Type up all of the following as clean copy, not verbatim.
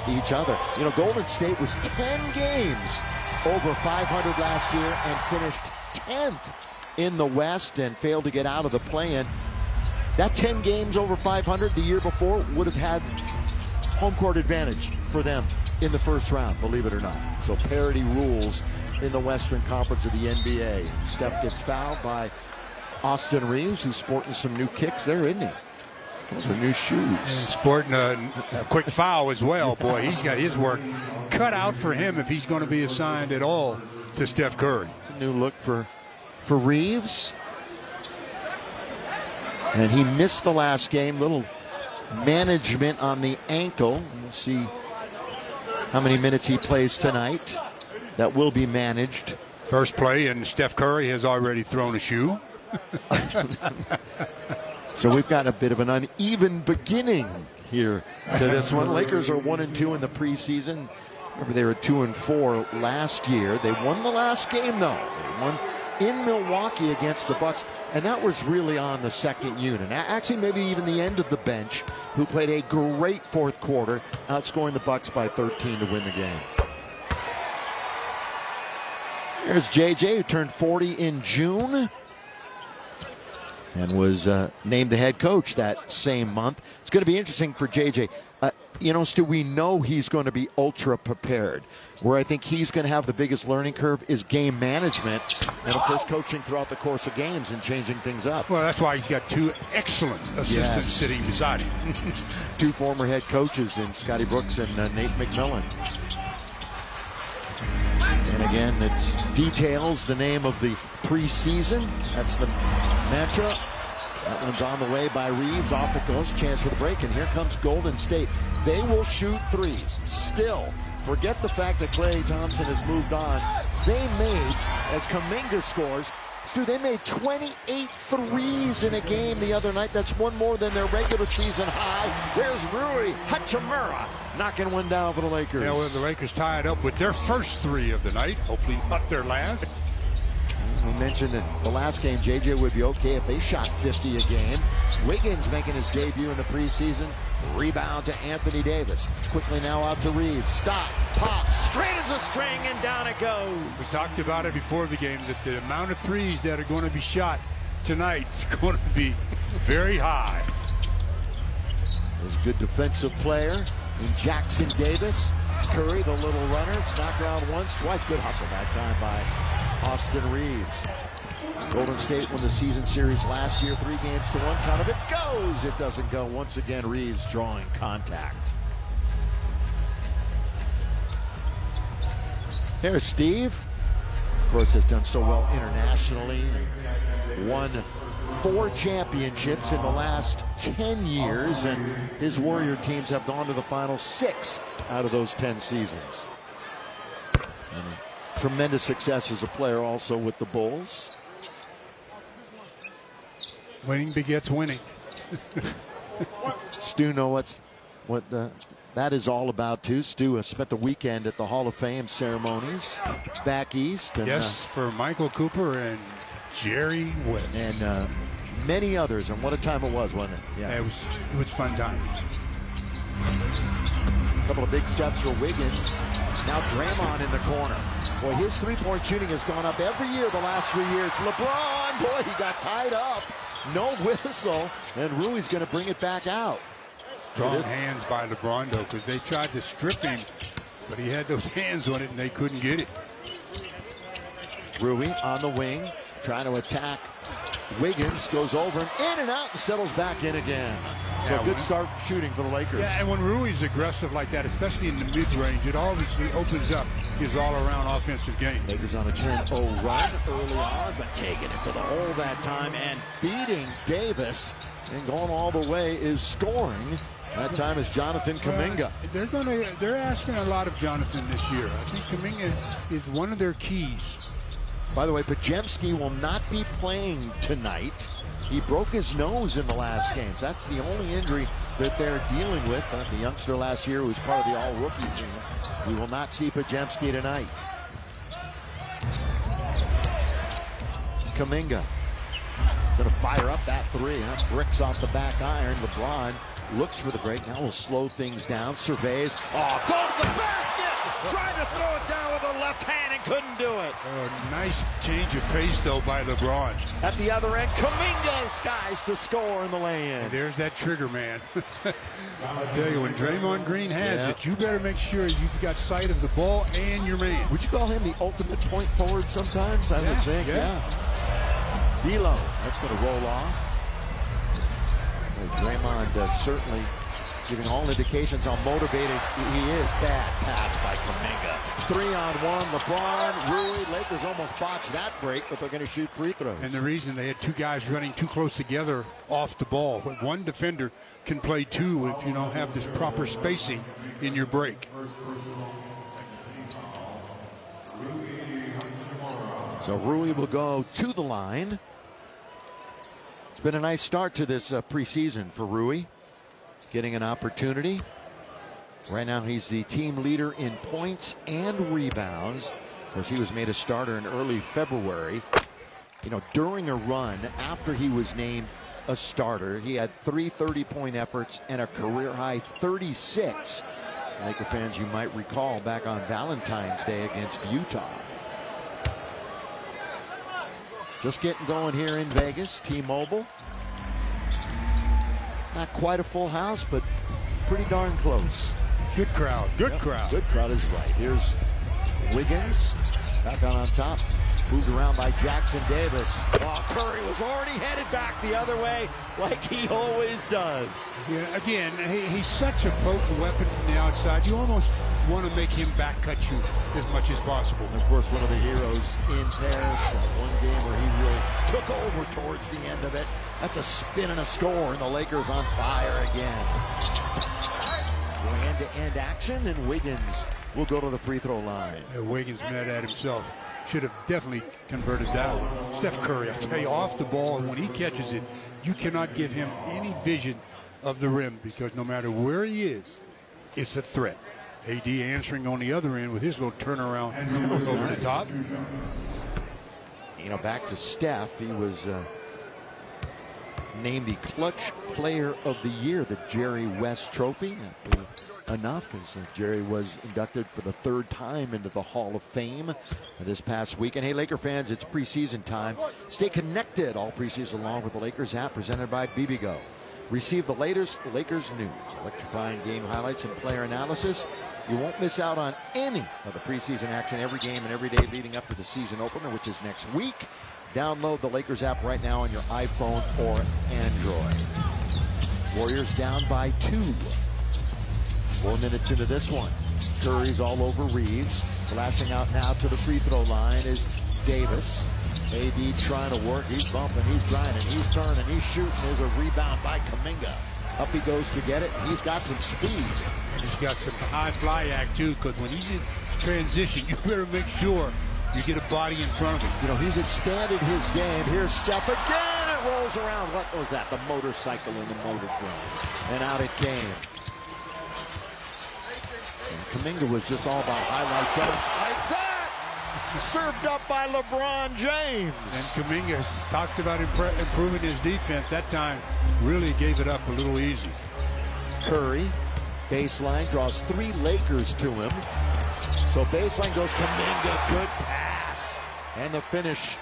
against each other. You know, Golden State was 10 games over 500 last year and finished 10th in the West and failed to get out of the play-in. That 10 games over 500 the year before would have had home court advantage for them in the first round, believe it or not. So parity rules in the Western Conference of the NBA. Steph gets fouled by Austin Reeves, who's sporting some new kicks there, isn't he? Those are new shoes. And sporting a quick foul as well. Boy, he's got his work cut out for him if he's going to be assigned at all to Steph Curry. It's a new look for Reeves. And he missed the last game. Little management on the ankle. We'll see how many minutes he plays tonight. That will be managed. First play, and Steph Curry has already thrown a shoe. So we've got a bit of an uneven beginning here to this one. Lakers are 1-2 in the preseason. Remember, they were 2-4 last year. They won the last game, though. They won in Milwaukee against the Bucks, and that was really on the second unit. Actually, maybe even the end of the bench, who played a great fourth quarter, outscoring the Bucks by 13 to win the game. There's JJ, who turned 40 in June and was named the head coach that same month. It's going to be interesting for JJ. You know, Stu, we know he's going to be ultra prepared. Where I think he's going to have the biggest learning curve is game management and, of course, coaching throughout the course of games and changing things up. Well, that's why he's got two excellent assistants sitting beside him. Two former head coaches in Scotty Brooks and Nate McMillan. And again, it's details, the name of the preseason. That's the mantra. That one's on the way by Reeves. Off it goes. Chance for the break. And here comes Golden State. They will shoot threes. Still, forget the fact that Klay Thompson has moved on. They made, as Kuminga scores, Stu, they made 28 threes in a game the other night. That's one more than their regular season high. There's Rui Hachimura knocking one down for the Lakers. Yeah, well, the Lakers tied up with their first three of the night. Hopefully not their last. We mentioned that the last game, JJ would be okay if they shot 50 a game. Wiggins making his debut in the preseason. Rebound to Anthony Davis. Quickly now out to Reeves. Stop, pop, straight as a string, and down it goes. We talked about it before the game, that the amount of threes that are going to be shot tonight is going to be very high. There's a good defensive player in Jackson Davis. Curry, the little runner. It's knocked around once, twice. Good hustle that time by Austin Reeves. Golden State won the season series last year, 3-1. Count of it goes. It doesn't go. Once again, Reeves drawing contact. There's Steve. Of course, has done so well internationally. Won 4 championships in the last 10 years, and his Warrior teams have gone to the final 6 out of those 10 seasons. And tremendous success as a player also with the Bulls. Winning begets winning. Stu knows what that is all about too. Stu has spent the weekend at the Hall of Fame ceremonies back east. And, yes, for Michael Cooper and Jerry West. And many others. And what a time it was, wasn't it? Yeah, it was fun times. A couple of big steps for Wiggins. Now Draymond in the corner. Boy, his three-point shooting has gone up every year the last 3 years. LeBron, boy, he got tied up. No whistle, and Rui's going to bring it back out. Strong hands by LeBron, though, because they tried to strip him, but he had those hands on it, and they couldn't get it. Rui on the wing, trying to attack Wiggins, goes over and in and out and settles back in again. So Yeah, good start shooting for the Lakers. Yeah, and when Rui's aggressive like that, especially in the mid-range, it obviously opens up his all-around offensive game. Lakers on a 10-0 run early on, but taking it to the hole that time and beating Davis and going all the way is scoring. That time is Jonathan Kuminga. They're asking a lot of Jonathan this year. I think Kuminga is one of their keys. By the way, Podziemski will not be playing tonight. He broke his nose in the last games. That's the only injury that they're dealing with. The youngster last year who was part of the all-rookie team. We will not see Podziemski tonight. Kuminga Going to fire up that three. That's bricks off the back iron. LeBron looks for the break. Now we'll slow things down. Surveys. Oh, go to the basket! Trying to throw it down with the left hand and couldn't do it. Nice change of pace, though, by LeBron. At the other end, Kuminga skies to score in the lay-in. And there's that trigger man. I'll tell you, when Draymond Green has it, you better make sure you've got sight of the ball and your man. Would you call him the ultimate point forward sometimes? I would think, D'Lo, that's going to roll off. Draymond certainly giving all indications how motivated he is. Bad pass by Kuminga. 3-on-1, LeBron, Rui. Lakers almost botched that break, but they're going to shoot free throws. And the reason they had two guys running too close together off the ball. One defender can play two if you don't have this proper spacing in your break. So Rui will go to the line. It's been a nice start to this preseason for Rui. Getting an opportunity. Right now he's the team leader in points and rebounds. Of course, he was made a starter in early February. You know, during a run after he was named a starter, he had 3 30-point efforts and a career-high 36. Laker fans, you might recall back on Valentine's Day against Utah. Just getting going here in Vegas, T-Mobile. Not quite a full house, but pretty darn close. Good crowd, good crowd. Good crowd is right. Here's Wiggins back on top. Moved around by Jackson Davis. Oh, Curry was already headed back the other way like he always does. Yeah, again, he's such a potent weapon from the outside. You almost want to make him back cut you as much as possible. And of course, one of the heroes in Paris. One game where he really took over towards the end of it. That's a spin and a score, and the Lakers on fire again. Going end-to-end action, and Wiggins will go to the free throw line. Wiggins mad at himself. Should have definitely converted that one. Steph Curry, I'll tell you, off the ball, when he catches it, you cannot give him any vision of the rim because no matter where he is, it's a threat. AD answering on the other end with his little turnaround over the top. You know, back to Steph, he was named the Clutch Player of the Year, the Jerry West Trophy. Enough as Jerry was inducted for the 3rd time into the Hall of Fame this past week. And hey, Laker fans, it's preseason time. Stay connected all preseason along with the Lakers app presented by BBGO. Receive the latest Lakers news, electrifying game highlights and player analysis. You won't miss out on any of the preseason action every game and every day leading up to the season opener, which is next week. Download the Lakers app right now on your iPhone or Android. Warriors down by 2. 4 minutes into this one. Curry's all over Reeves. Flashing out now to the free throw line is Davis. AD trying to work. He's bumping, he's grinding, he's turning, he's shooting. There's a rebound by Kuminga. Up he goes to get it. He's got some speed. He's got some high fly act too, because when he's in transition, you better make sure you get a body in front of him. You know, he's expanded his game. Here's Steph again. It rolls around. What was that? The motorcycle in the motor drum. And out it came. And Kuminga was just all about highlight dunks like that. Served up by LeBron James. And Kuminga talked about improving his defense. That time really gave it up a little easy. Curry, baseline, draws 3 Lakers to him. So baseline goes Kuminga, good pass. And the finish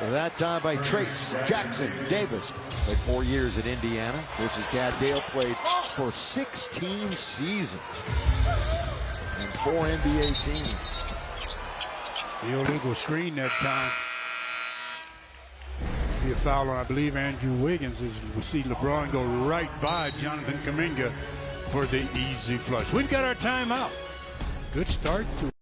that time by Trace Jackson Davis. Played 4 years at Indiana. Versus Dad Dale played for 16 seasons. And 4 NBA teams. The illegal screen that time. Be a foul on, I believe, Andrew Wiggins, as we see LeBron go right by Jonathan Kuminga for the easy flush. We've got our timeout. Good start to